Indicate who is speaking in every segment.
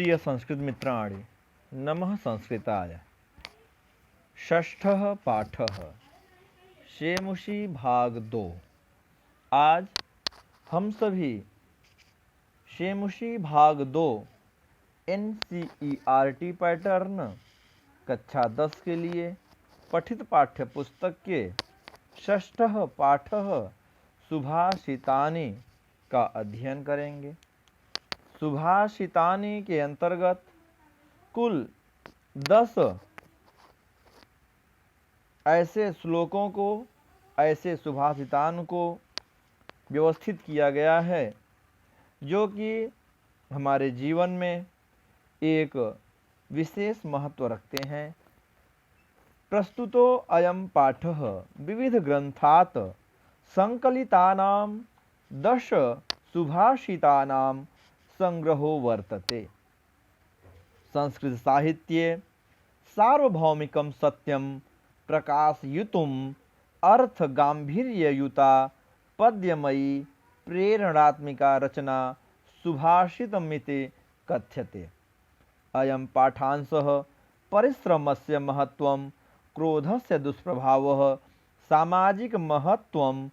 Speaker 1: प्रिय संस्कृत मित्राणि, नमः संस्कृताय। षष्ठः पाठः शेमुषी भाग 2। आज हम सभी शेमुषी भाग 2 NCERT पैटर्न कक्षा 10 के लिए पठित पाठ्य पुस्तक के षष्ठः पाठः सुभाषितानि का अध्ययन करेंगे। सुभाषितानि के अंतर्गत कुल 10 ऐसे श्लोकों को, ऐसे सुभाषितान को व्यवस्थित किया गया है जो कि हमारे जीवन में एक विशेष महत्व रखते हैं। प्रस्तुतो अयं पाठः विविध ग्रंथात् संकलितानां 10 सुभाषितानां संग्रहो वर्तते। संस्कृत साहित्ये सार्वभौमिकं सत्यं प्रकाशयितुम् अर्थगाम्भीर्ययुता पद्यमयी प्रेरणात्मिका रचना सुभाषितमिति कथ्यते। अयं पाठांशः परिश्रमस्य महत्त्वं, क्रोधस्य दुष्प्रभावः, सामाजिक महत्त्वं,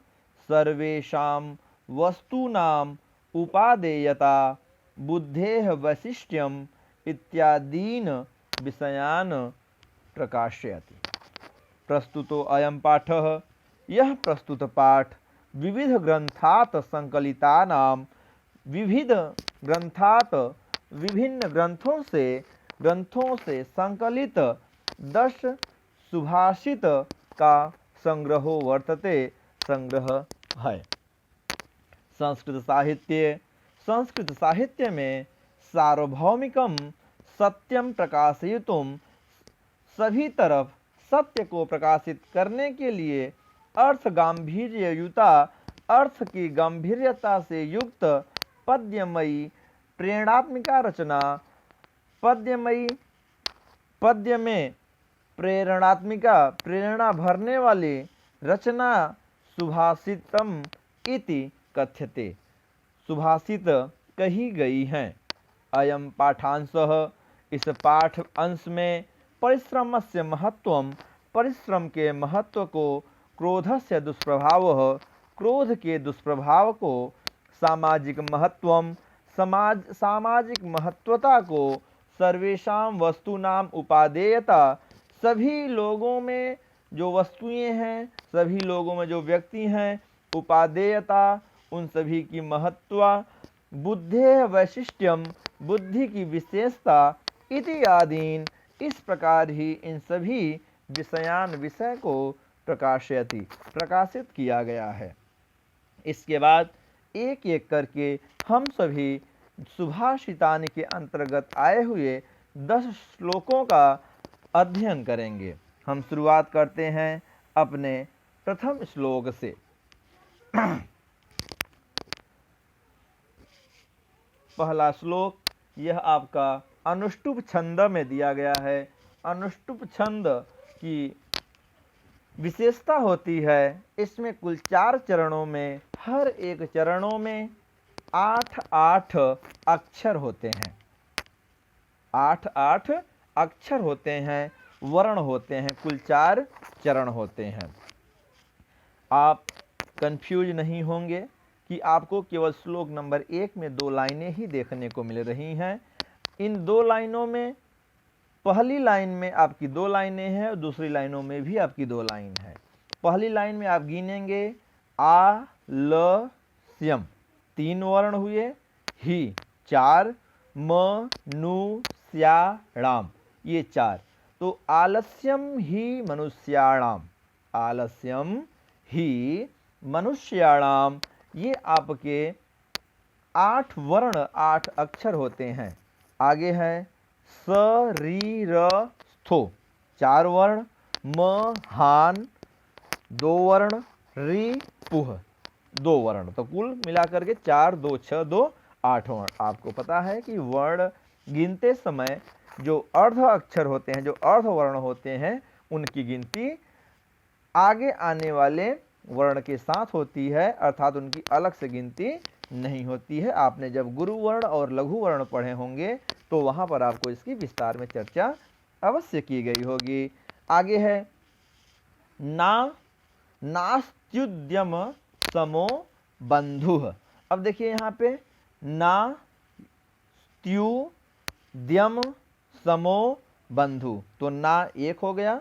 Speaker 1: सर्वेषां वस्तूनां उपादेयता, बुद्धेः वैशिष्ट्यम् इत्यादीन् विषयान् प्रकाशयति। प्रस्तुतो अयं पाठः, यह प्रस्तुत पाठ विविध ग्रंथात् संकलितानां, विविध ग्रंथात् विभिन्न ग्रंथों से संकलित 10 सुभाषित का संग्रहो वर्तते, संग्रह है। संस्कृत साहित्य में सार्वभौमिकम सत्यम प्रकाशयितुम, सभी तरफ सत्य को प्रकाशित करने के लिए, अर्थ गांभीर्ययुता, अर्थ की गंभीरता से युक्त पद्यमयी प्रेरणात्मिका रचना, पद्य में प्रेरणात्मिका, प्रेरणा भरने वाली रचना सुभाषितम इति कथ्यते, सुभाषित कही गई हैं। अयं पाठांशः, इस पाठ अंश में परिश्रमस्य महत्त्वं, परिश्रम के महत्व को, क्रोधस्य दुष्प्रभावः, क्रोध के दुष्प्रभाव को, सामाजिक महत्त्वं, सामाजिक महत्वता को, सर्वेषां वस्तूनां उपादेयता, सभी लोगों में जो वस्तुएं हैं, सभी लोगों में जो व्यक्ति हैं, उपादेयता, उन सभी की महत्व, बुद्धेः वैशिष्ट्यम, बुद्धि की विशेषता, इत्यादीन, इस प्रकार ही इन सभी विषय को प्रकाशयति, प्रकाशित किया गया है। इसके बाद एक एक करके हम सभी सुभाषितानि के अंतर्गत आए हुए 10 श्लोकों का अध्ययन करेंगे। हम शुरुआत करते हैं अपने प्रथम श्लोक से। पहला श्लोक, यह आपका अनुष्टुप छंद में दिया गया है। अनुष्टुप छंद की विशेषता होती है, इसमें कुल 4 चरणों में, हर एक चरणों में 8 अक्षर होते हैं। 8 अक्षर होते हैं, वर्ण होते हैं, कुल 4 चरण होते हैं। आप कंफ्यूज नहीं होंगे कि आपको केवल श्लोक नंबर 1 में 2 लाइनें ही देखने को मिल रही हैं। इन 2 लाइनों में, पहली लाइन में आपकी 2 लाइनें हैं और दूसरी लाइनों में भी आपकी 2 लाइन है। पहली लाइन में आप गिनेंगे आ, ल, स्यम 3 वर्ण हुए, ही 4, म, नु, स्या, णाम ये 4। तो आलस्यम ही मनुष्याणाम, आलस्यम ही मनुष्याणाम, ये आपके 8 वर्ण, 8 अक्षर होते हैं। आगे है स, री, र, स्थो 4 वर्ण, म, हान 2 वर्ण, री, पुह 2 वर्ण। तो कुल मिलाकर के 4, 2, 6, 2, 8 वर्ण। आपको पता है कि वर्ण गिनते समय जो अर्ध अक्षर होते हैं, जो अर्ध वर्ण होते हैं, उनकी गिनती आगे आने वाले वर्ण के साथ होती है, अर्थात उनकी अलग से गिनती नहीं होती है। आपने जब गुरु वर्ण और लघु वर्ण पढ़े होंगे तो वहाँ पर आपको इसकी विस्तार में चर्चा अवश्य की गई होगी। आगे है नास्त्युद्यम समो बंधुः। अब देखिए यहाँ पे नास्त्युद्यम समो बंधु, तो ना एक हो गया,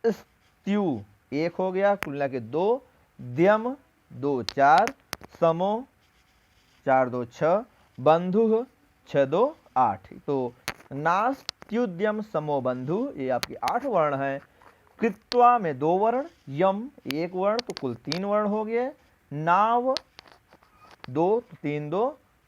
Speaker 1: स्त्यु एक हो गया, कुल मिला के 2, द्यम 2 4, समो 4 2 6, बंधु 6 2 8। तो नास्त्युद्यम समो बंधु ये आपके 8 वर्ण हैं। कृत्वा में 2 वर्ण, यम 1 वर्ण, तो कुल 3 वर्ण हो गए। नाव 2 तो 3 2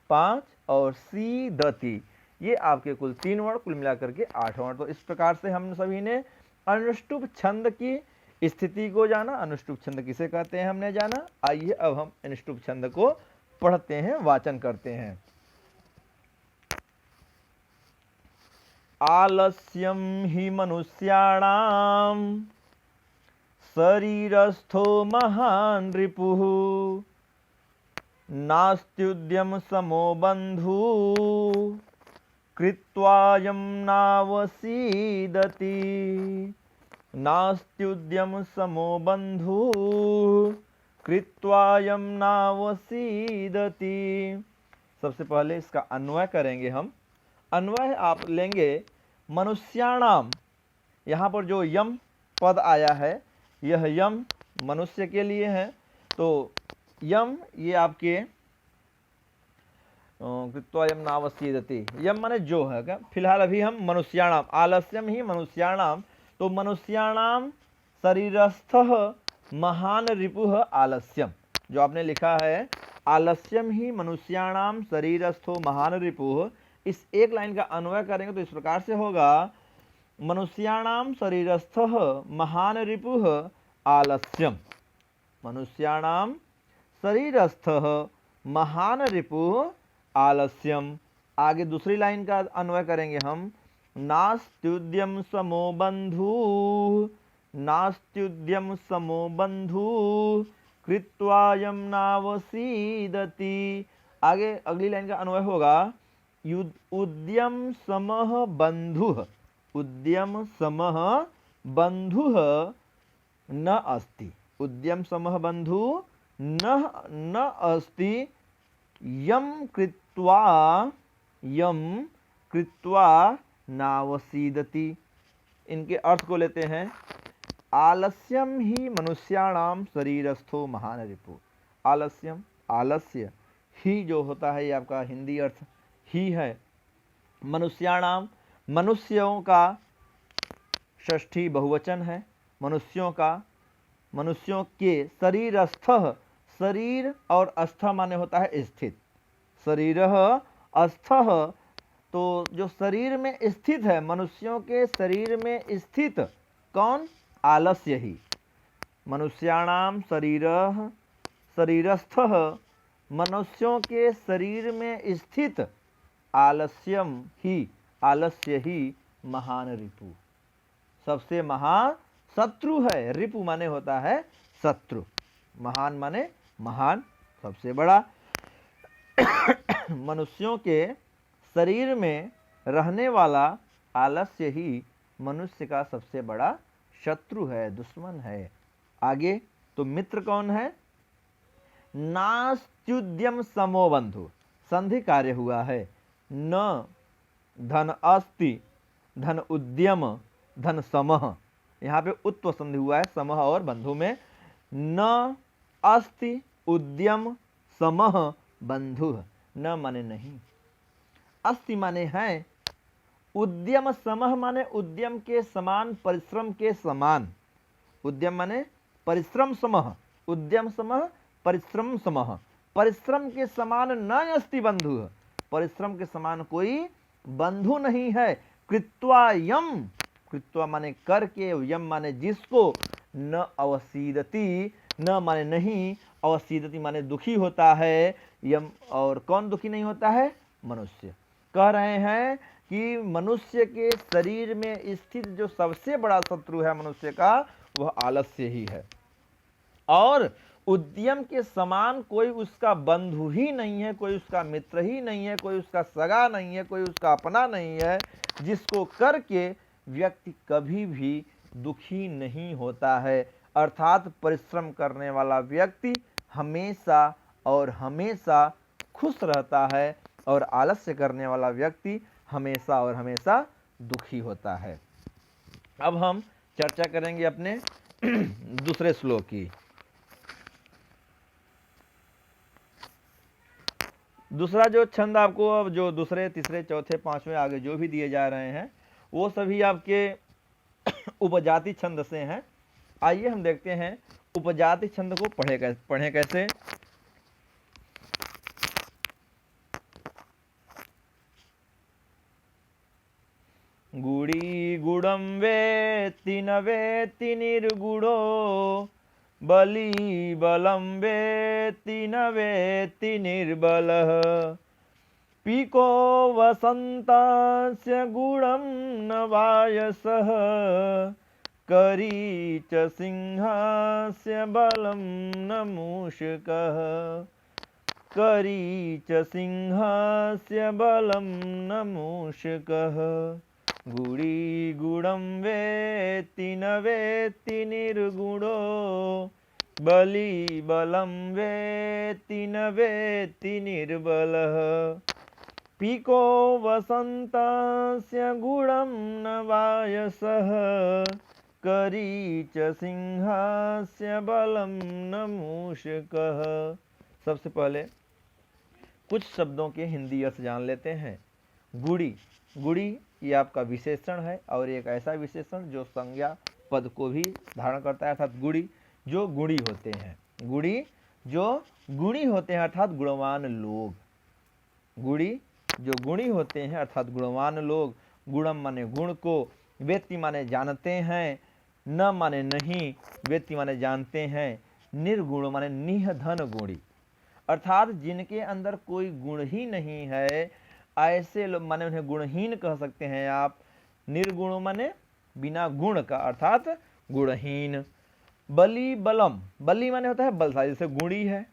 Speaker 1: 5 और सीदति ये आपके कुल 3 वर्ण, कुल मिलाकर के 8 वर्ण। तो इस प्रकार से हम सभी ने अनुष्टुप छंद की स्थिति को जाना। अनुष्टुप छंद किसे कहते हैं हमने जाना। आइए अब हम अनुष्टुप छंद को पढ़ते हैं, वाचन करते हैं। आलस्यम हि मनुष्याणाम शरीरस्थो महान रिपुः नास्त्युद्यम समो बंधु कृत्वायं नावसीदति। नास्त्युद्यम समो बंधु कृत्वायं नावसीदति। सबसे पहले इसका अन्वय करेंगे हम। अन्वय आप लेंगे मनुष्याणाम, यहाँ पर जो यम पद आया है यह यम मनुष्य के लिए है। तो यम ये आपके कृत्वायम नावसीदति, यम माने जो है क्या। फिलहाल अभी हम मनुष्याणाम, आलस्यम ही मनुष्याणाम, तो मनुष्याणाम शरीरस्थः महान रिपुः आलस्यम, जो आपने लिखा है आलस्यम ही मनुष्याणाम शरीरस्थो महान रिपुः, इस एक लाइन का अन्वय करेंगे तो इस प्रकार से होगा मनुष्याणाम शरीरस्थः महान रिपुः आलस्यम। मनुष्याणाम शरीरस्थः महान रिपुः आलस्यम। आगे दूसरी लाइन का अन्वय करेंगे हम नास्त्युद्यम समो बंधु, नास्त्युद्यम समो बंधु कृत्वायं नावसीदति। आगे अगली लाइन का अन्वय होगा उद्यम समः बंधुः, उद्यम समः बंधुः न अस्ति, उद्यम समः बंधु न अस्ति यम कृत्वा नावसीदति। इनके अर्थ को लेते हैं। आलस्यम ही मनुष्याणाम शरीरस्थो महान रिपु। आलस्यम, आलस्य ही जो होता है ये आपका हिंदी अर्थ ही है। मनुष्याणाम मनुष्यों का षष्ठी बहुवचन है। मनुष्यों का, मनुष्यों के शरीरस्थ, शरीर और अस्थ माने होता है स्थित। शरीरः अस्थः, तो जो शरीर में स्थित है, मनुष्यों के शरीर में स्थित कौन, आलस्य ही। मनुष्याणाम शरीरः शरीरस्थः, मनुष्यों के शरीर में स्थित आलस्यम ही, आलस्य ही महान रिपु, सबसे महान शत्रु है। रिपु माने होता है शत्रु, महान माने महान, सबसे बड़ा। मनुष्यों के शरीर में रहने वाला आलस्य ही मनुष्य का सबसे बड़ा शत्रु है, दुश्मन है। आगे तो मित्र कौन है। नास्त्युद्यम समो बंधु, संधि कार्य हुआ है। न धन अस्ति, धन उद्यम, धन समः, यहाँ पे उत्व संधि हुआ है समः और बंधु में। न अस्ति उद्यम समः बंधु, न माने नहीं, अस्ति माने है, उद्यम समः माने उद्यम के समान, परिश्रम के समान। उद्यम माने परिश्रम समः, उद्यम समः परिश्रम समः, परिश्रम के समान न अस्ति बंधु, परिश्रम के समान कोई बंधु नहीं है। कृत्वा यम, कृत्वा माने करके, यम माने जिसको, न अवसीदति, न माने नहीं, अवसीदति माने दुखी होता है। यम, और कौन दुखी नहीं होता है, मनुष्य। कह रहे हैं कि मनुष्य के शरीर में स्थित जो सबसे बड़ा शत्रु है मनुष्य का, वह आलस्य ही है। और उद्यम के समान कोई उसका बंधु ही नहीं है, कोई उसका मित्र ही नहीं है, कोई उसका सगा नहीं है, कोई उसका अपना नहीं है, जिसको करके व्यक्ति कभी भी दुखी नहीं होता है। अर्थात परिश्रम करने वाला व्यक्ति हमेशा और हमेशा खुश रहता है और आलस्य करने वाला व्यक्ति हमेशा और हमेशा दुखी होता है। अब हम चर्चा करेंगे अपने दूसरे श्लोक की। दूसरा जो छंद आपको अब जो दूसरे, तीसरे, चौथे, पांचवें आगे जो भी दिए जा रहे हैं वो सभी आपके उपजाति छंद से हैं। आइए हम देखते हैं उपजाति छंद को पढ़ें कैसे। गुड़ी गुड़म वेत्ति न वेत्ति निर्गुणो बली बलम वेत्ति न वेत्ति निर्बलः पीको वसन्तास्य गुणं न वायसः करी च सिंहस्य बलं न मूषकः करी च सिंहस्य बलं न मूषकः गुड़ी गुड़म वेत्ति न वेत्ति निर्गुणो बली बलम वेत्ति न वेत्ति निर्बलः पीको वसन्तस्य गुणं न वायसः करी च सिंहस्य बलं न मूषकः। सबसे पहले कुछ शब्दों के हिंदी अर्थ जान लेते हैं। गुड़ी, गुड़ी ये आपका विशेषण है और एक ऐसा विशेषण जो संज्ञा पद को भी धारण करता है, अर्थात गुड़ी जो गुणी होते हैं, गुड़ी जो गुणी होते हैं अर्थात गुणवान लोग, गुड़ी जो गुणी होते हैं अर्थात गुणवान लोग। गुणम माने गुण को, वेत्ति माने जानते हैं, न माने नहीं, वेत्ति माने जानते हैं, निर्गुण माने निधन गुणी, अर्थात जिनके अंदर कोई गुण ही नहीं है ऐसे लोग माने उन्हें गुणहीन कह सकते हैं आप। निर्गुण माने बिना गुण का अर्थात गुणहीन। बली बलम, बली माने होता है बलशाली, जैसे गुणी है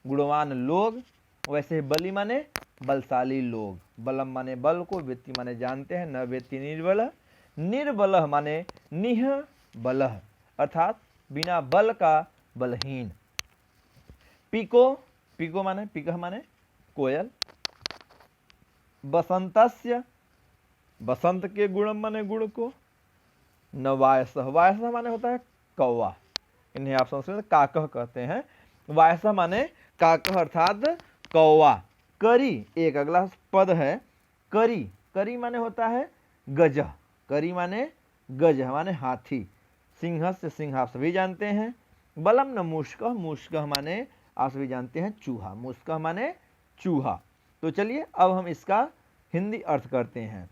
Speaker 1: गुणवान लोग, वैसे बली माने बलशाली लोग। बलम माने बल को, वेत्ति माने जानते हैं, न वेत्ति निर्बल, निर्बल माने निह बल अर्थात बिना बल का बलहीन। पीको, पीको माने पीकह माने कोयल। बसंतस्य, बसंत के गुणम माने गुण को। न वायसः, वायसः माने होता है कौवा, इन्हें आप संस्कृत में काकह कहते हैं। वायसः माने काकह अर्थात कौवा। करी एक अगला पद है, करी, करी माने होता है गजह, करी माने गजह माने हाथी। सिंहस्य, सिंह आप सभी जानते हैं। बलम न मूषकः, मूषकः माने आप सभी जानते हैं चूहा, मूषकः माने चूहा। तो चलिए अब हम इसका हिंदी अर्थ करते हैं।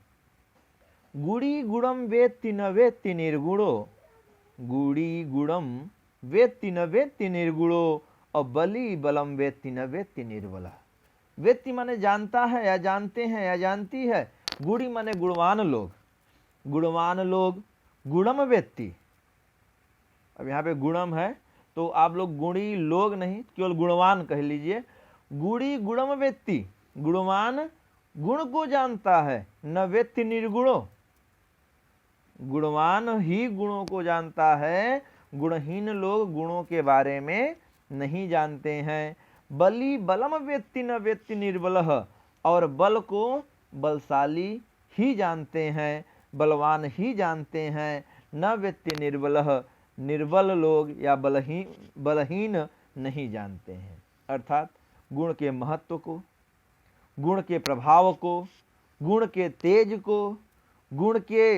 Speaker 1: गुड़ी गुणम वेत्ति न वेत्ति निर्गुणो, गुड़ी गुणम वेत्ति न वेत्ति निर्गुणो और बली बलम वेत्ति न वेत्ति निर्बला। वेत्ति माने जानता है या जानते हैं या जानती है, गुड़ी माने गुणवान लोग, गुणवान लोग। गुणम वेत्ति, अब यहाँ पे गुणम है तो आप लोग गुणी लोग नहीं केवल गुणवान कह लीजिए। गुड़ी गुणम वेत्ति, गुणवान गुण को जानता है, न वेत्ति निर्गुणो, गुणवान ही गुणों को जानता है, गुणहीन लोग गुणों के बारे में नहीं जानते हैं। बली बलम वेत्ति न वेत्ति निर्बलः, और बल को बलशाली ही जानते हैं, बलवान ही जानते हैं। न वेत्ति निर्बलः, निर्बल लोग या बलहीन नहीं जानते हैं। अर्थात गुण के महत्व को, गुण के प्रभाव को, गुण के तेज को, गुण के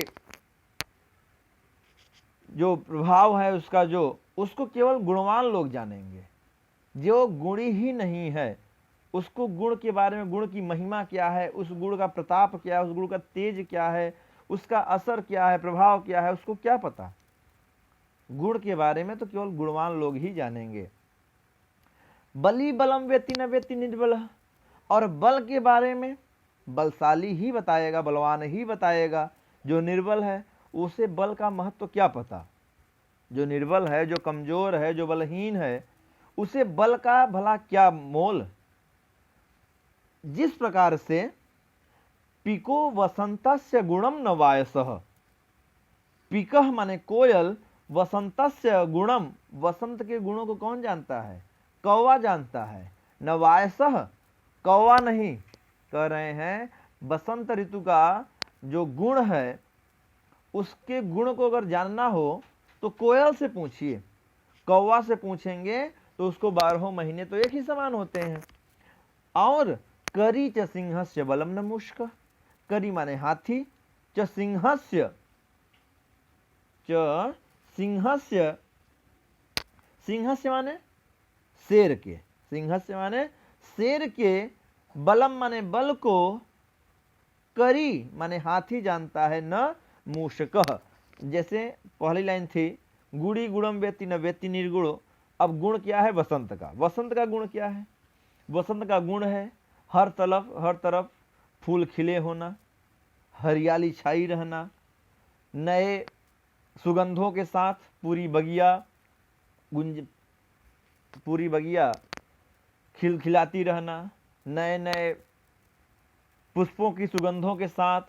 Speaker 1: जो प्रभाव है उसका जो, उसको केवल गुणवान लोग जानेंगे। जो गुणी ही नहीं है उसको गुण के बारे में, गुण की महिमा क्या है, उस गुण का प्रताप क्या है, उस गुण का तेज क्या है, उसका असर क्या है, प्रभाव क्या है, उसको क्या पता। गुण के बारे में तो केवल गुणवान लोग ही जानेंगे। बली बलम वेत्ति न वेत्ति निर्बलः, और बल के बारे में बलशाली ही बताएगा, बलवान ही बताएगा। जो निर्बल है उसे बल का महत्व क्या पता। जो निर्बल है, जो कमजोर है, जो बलहीन है, उसे बल का भला क्या मोल। जिस प्रकार से पिको वसंतस्य गुणम न वायसः, पिकह माने कोयल, वसंतस्य गुणम, वसंत के गुणों को कौन जानता है, कौवा जानता है, न वायसः, कौवा नहीं। कह रहे हैं बसंत ऋतु का जो गुण है उसके गुण को अगर जानना हो तो कोयल से पूछिए, कौवा से पूछेंगे तो उसको 12 महीने तो एक ही समान होते हैं। और करी च सिंहस्य बलम न मुष्क, करी माने हाथी, च सिंहस्य, च सिंहस्य, सिंहस्य माने शेर के, सिंहस्य माने शेर के, बलम माने बल को, करी माने हाथी जानता है, न मूषकः। जैसे पहली लाइन थी गुड़ी गुणम वेत्ति न वेत्ति निर्गुणो, अब गुण क्या है वसंत का, वसंत का गुण क्या है, वसंत का गुण है हर तरफ फूल खिले होना, हरियाली छाई रहना, नए सुगंधों के साथ पूरी बगिया खिलखिलाती रहना, नए नए पुष्पों की सुगंधों के साथ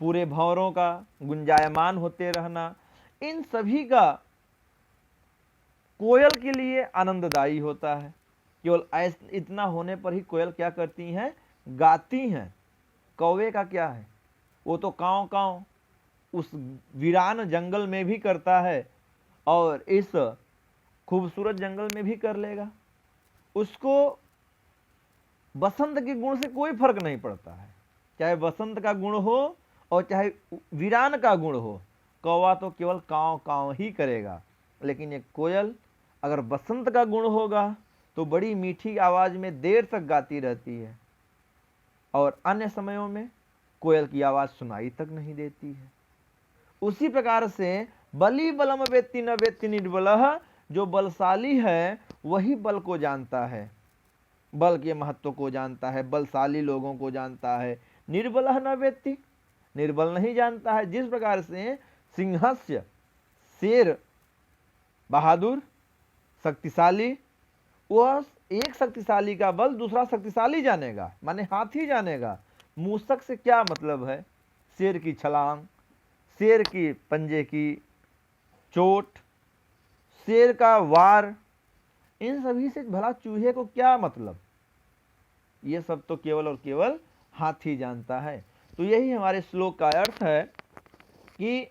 Speaker 1: पूरे भंवरों का गुंजायमान होते रहना, इन सभी का कोयल के लिए आनंददायी होता है। केवल इतना होने पर ही कोयल क्या करती हैं, गाती हैं। कौवे का क्या है, वो तो कांव कांव उस वीरान जंगल में भी करता है और इस खूबसूरत जंगल में भी कर लेगा, उसको बसंत के गुण से कोई फर्क नहीं पड़ता है, चाहे बसंत का गुण हो और चाहे वीरान का गुण हो, कौवा तो केवल कांव कांव ही करेगा। लेकिन ये कोयल अगर बसंत का गुण होगा तो बड़ी मीठी आवाज में देर तक गाती रहती है और अन्य समयों में कोयल की आवाज सुनाई तक नहीं देती है। उसी प्रकार से बली बलम वेत्ति न वेत्ति निर्बलः, जो बलशाली है वही बल को जानता है, बल के महत्व को जानता है, बलशाली लोगों को जानता है। निर्बलः न वेत्ति, निर्बल नहीं जानता है। जिस प्रकार से सिंहस्य शेर बहादुर शक्तिशाली, वह एक शक्तिशाली का बल दूसरा शक्तिशाली जानेगा, माने हाथी जानेगा। मूसक से क्या मतलब है, शेर की छलांग, शेर की पंजे की चोट, शेर का वार, इन सभी से भला चूहे को क्या मतलब, ये सब तो केवल और केवल हाथी जानता है। तो यही हमारे श्लोक का अर्थ है कि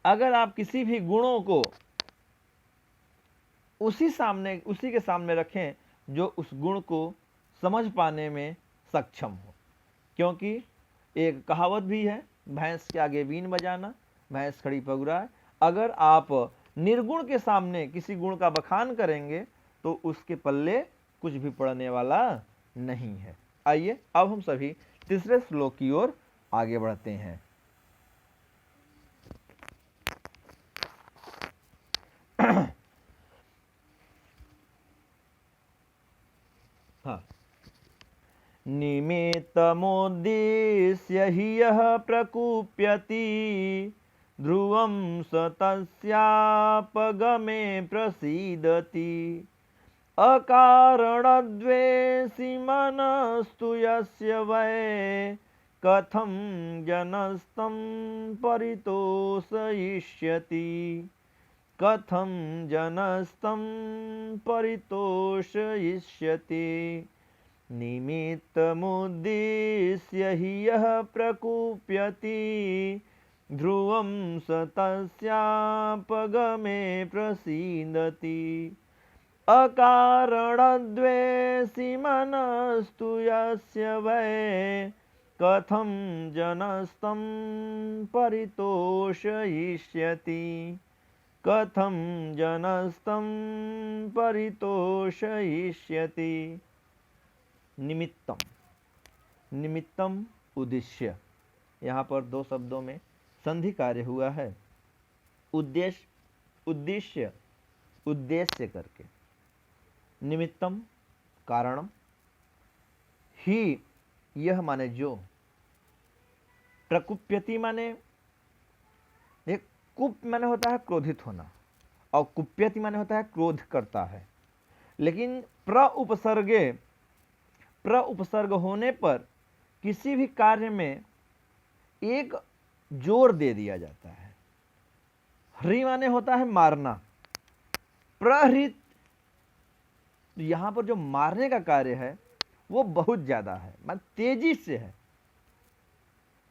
Speaker 1: अगर आप किसी भी गुणों को उसी के सामने रखें जो उस गुण को समझ पाने में सक्षम हो। क्योंकि एक कहावत भी है, भैंस के आगे बीन बजाना भैंस खड़ी पगुराए। अगर आप निर्गुण के सामने किसी गुण का बखान करेंगे तो उसके पल्ले कुछ भी पड़ने वाला नहीं है। आइए अब हम सभी तीसरे श्लोक की ओर आगे बढ़ते हैं। हाँ, निमित्तमुद्दिश्य हि यः प्रकुप्यति ध्रुवं स तस्यापगमे प्रसीदति अकारणद्वेषी मनस्तु यस्य वै कथं जनस्तं परितोषयिष्यति, कथं जनस्तं परितोषयिष्यति। निमित्तमुद्दिश्य हि यः प्रकुप्यति ध्रुवं स तस्यापगमे प्रसीदति अकारणद्वेषी मनस्तु यस्य वै कथं जनस्तं परितोषयिष्यति, कथं जनस्तं परितोषयिष्यति। निमित्तम, निमित्तम उद्देश्य, यहाँ पर दो शब्दों में संधि कार्य हुआ है। उद्देश्य, उद्देश्य, उद्देश्य करके, निमित्तम कारणम, ही यह माने जो, प्रकुप्यति माने एक कुप माने होता है क्रोधित होना और कुप्यति माने होता है क्रोध करता है। लेकिन प्र उपसर्ग होने पर किसी भी कार्य में एक जोर दे दिया जाता है। ह्री माने होता है मारना, प्रहृत, यहां पर जो मारने का कार्य है वो बहुत ज्यादा है, मतलब तेजी से है।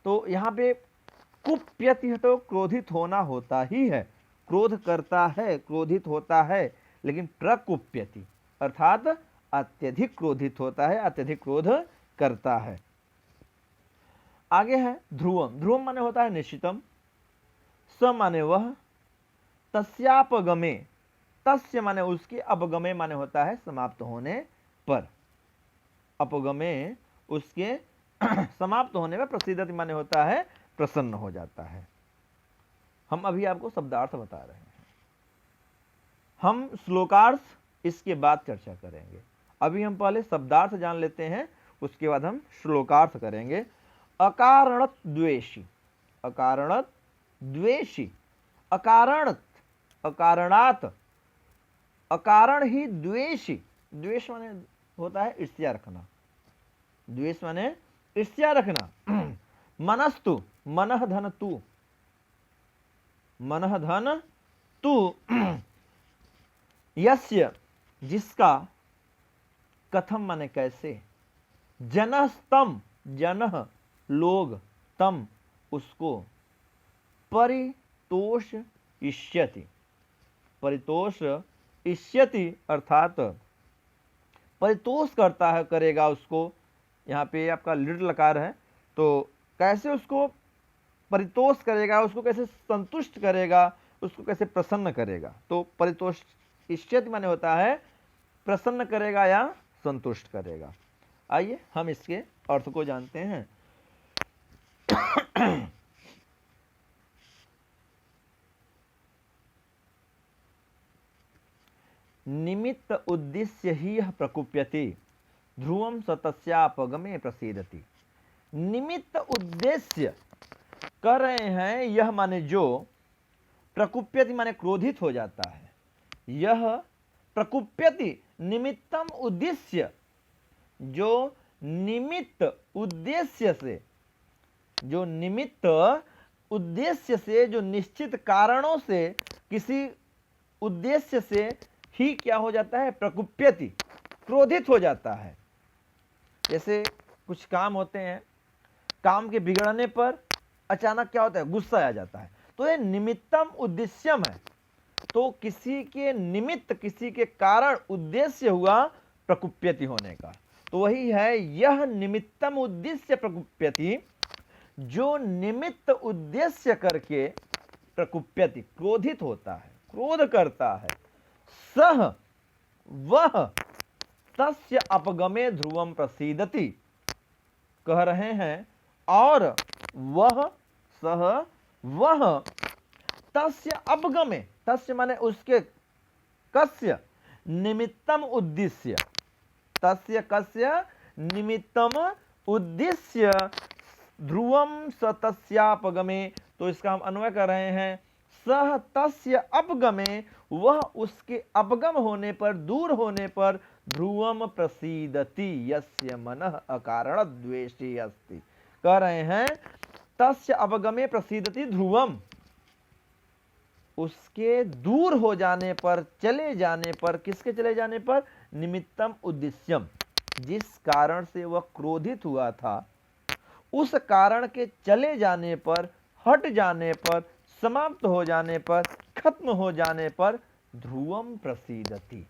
Speaker 1: तो यहां पे कुप्यति तो क्रोधित होना होता ही है, क्रोध करता है, क्रोधित होता है, लेकिन प्रकुप्यति अर्थात अत्यधिक क्रोधित होता है, अत्यधिक क्रोध करता है। आगे है ध्रुवम। ध्रुवम माने होता है निश्चितम, स माने वह, तस्यापगमे, तस्य माने उसके, अपगमे माने होता है समाप्त होने पर, अपगमे उसके समाप्त होने पर, प्रसिद्धति माने होता है प्रसन्न हो जाता है। हम अभी आपको शब्दार्थ बता रहे हैं, हम श्लोकार्थ इसके बाद चर्चा करेंगे। अभी हम पहले शब्दार्थ जान लेते हैं, उसके बाद हम श्लोकार्थ करेंगे। अकारणत द्वेषी, अकारणत द्वेषी, अकारणत अकारणात, अकारण ही द्वेषी। द्वेष माने होता है ईर्ष्या रखना, द्वेष माने ईर्ष्या रखना। मनस्तु, मनः धन तू, मनः धन तू, यस्य जिसका, कथम माने कैसे, जनस्तम जनः लोग, तम उसको, परितोष इष्यति, परितोष इष्यति अर्थात परितोष करता है, करेगा उसको। यहाँ पे आपका लिट लकार है, तो कैसे उसको परितोष करेगा, उसको कैसे संतुष्ट करेगा, उसको कैसे प्रसन्न करेगा। तो परितोष इष्यति माने होता है प्रसन्न करेगा या संतुष्ट करेगा। आइए हम इसके अर्थ को जानते हैं। निमित्त उद्देश्य ही प्रकुप्यति, ध्रुवम स तस्यापगमे प्रसीदति। निमित्त उद्देश्य कर रहे हैं, यह माने जो, प्रकुप्यति माने क्रोधित हो जाता है, यह प्रकुप्यति निमित्तम उद्देश्य, जो निमित्त उद्देश्य से, जो निमित्त उद्देश्य से, जो निश्चित कारणों से, किसी उद्देश्य से ही क्या हो जाता है, प्रकुप्यति क्रोधित हो जाता है। जैसे कुछ काम होते हैं, काम के बिगड़ने पर अचानक क्या होता है, गुस्सा आ जाता है, तो ये निमित्तम उद्देश्यम है। तो किसी के निमित्त, किसी के कारण उद्देश्य हुआ प्रकुप्यति होने का, तो वही है यह निमित्तम उद्देश्य प्रकुप्यति, जो निमित्त उद्देश्य करके प्रकुप्यति क्रोधित होता है, क्रोध करता है। सह वह, तस्य अपगमे ध्रुवम प्रसीदति, कह रहे हैं और वह, सह वह, तस्य अपगमे, तस्य माने उसके, कस्य निमित्तम उद्देश्य, तस्य कस्य निमित्तम उद्देश्य, ध्रुवम स तस्यापगमे, तो इसका हम अन्वय कर रहे हैं, सह तस्य अपगमे, वह उसके अपगम होने पर, दूर होने पर, ध्रुवम प्रसीदति यस्य मनः अकारण द्वेषी अस्ति। कह रहे हैं तस्य अपगमे प्रसीदति ध्रुवम, उसके दूर हो जाने पर, चले जाने पर, किसके चले जाने पर, निमित्तम उद्देश्यम, जिस कारण से वह क्रोधित हुआ था, उस कारण के चले जाने पर, हट जाने पर, समाप्त हो जाने पर, खत्म हो जाने पर, ध्रुवम प्रसीदति,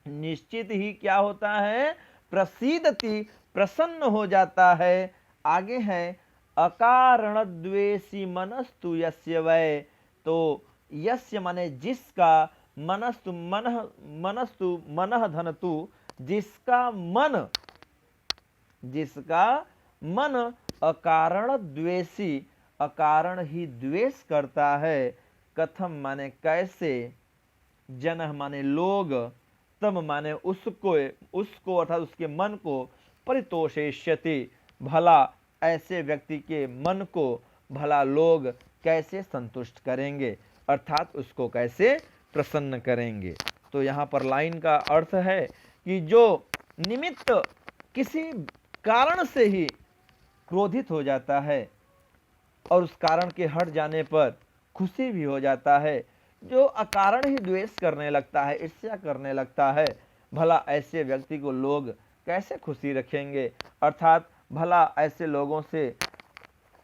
Speaker 1: निश्चित ही क्या होता है, प्रसीदति प्रसन्न हो जाता है। आगे है अकारण द्वेषी मनस्तु यस्य वै, तो यस्य माने जिसका, मनस्तु मनः, मनस्तु मनः धनतु, जिसका मन, जिसका मन अकारण द्वेषी, अकारण ही द्वेष करता है। कथम माने कैसे, जनः माने लोग, तम माने उसको, उसको अर्थात उसके मन को, परितोषेष्यति भला ऐसे व्यक्ति के मन को भला लोग कैसे संतुष्ट करेंगे, अर्थात उसको कैसे प्रसन्न करेंगे। तो यहाँ पर लाइन का अर्थ है कि जो निमित्त किसी कारण से ही क्रोधित हो जाता है और उस कारण के हट जाने पर खुशी भी हो जाता है, जो अकारण ही द्वेष करने लगता है, ईर्ष्या करने लगता है, भला ऐसे व्यक्ति को लोग कैसे खुशी रखेंगे, अर्थात भला ऐसे लोगों से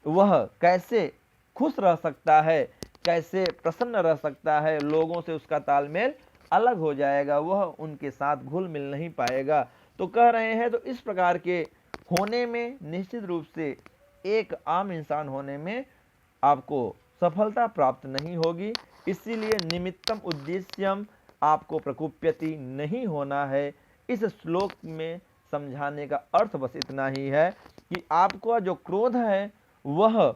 Speaker 1: वह कैसे खुश रह सकता है, कैसे प्रसन्न रह सकता है, लोगों से उसका तालमेल अलग हो जाएगा, वह उनके साथ घुल मिल नहीं पाएगा। तो कह रहे हैं तो इस प्रकार के होने में निश्चित रूप से एक आम इंसान होने में आपको सफलता प्राप्त नहीं होगी। इसीलिए निमित्तम उद्देश्यम, आपको प्रकुप्यति नहीं होना है। इस श्लोक में समझाने का अर्थ बस इतना ही है कि आपका जो क्रोध है वह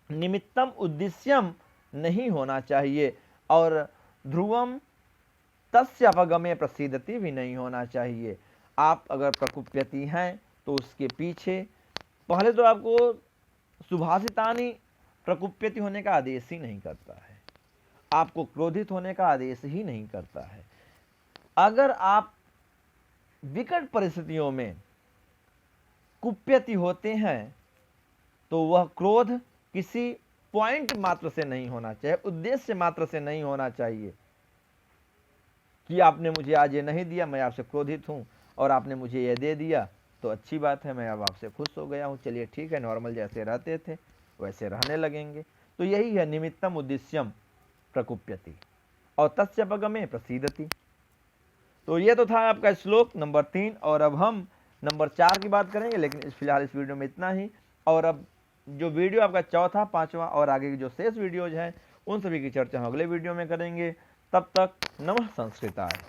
Speaker 1: निमित्तम उद्देश्यम नहीं होना चाहिए और ध्रुवम तस्य अपगमे प्रसिद्धति भी नहीं होना चाहिए। आप अगर प्रकुप्यति हैं तो उसके पीछे पहले तो आपको सुभाषितानि प्रकुप्यति होने का आदेश ही नहीं करता है, आपको क्रोधित होने का आदेश ही नहीं करता है। अगर आप विकट परिस्थितियों में कुप्यति होते हैं तो वह क्रोध किसी पॉइंट मात्र से नहीं होना चाहिए, उद्देश्य मात्र से नहीं होना चाहिए कि आपने मुझे आज ये नहीं दिया, मैं आपसे क्रोधित हूं, और आपने मुझे ये दे दिया तो अच्छी बात है, मैं अब आपसे खुश हो गया हूं, चलिए ठीक है, नॉर्मल जैसे रहते थे वैसे रहने लगेंगे। तो यही है निमित्तम उद्देश्यम प्रकुप्यति और तस्य अपगमे प्रसीदति। तो ये तो था आपका श्लोक नंबर 3, और अब हम नंबर 4 की बात करेंगे, लेकिन फिलहाल इस वीडियो में इतना ही। और अब जो वीडियो आपका चौथा, पांचवा और आगे की जो शेष वीडियोज हैं उन सभी की चर्चा हम अगले वीडियो में करेंगे। तब तक नमः संस्कृताय।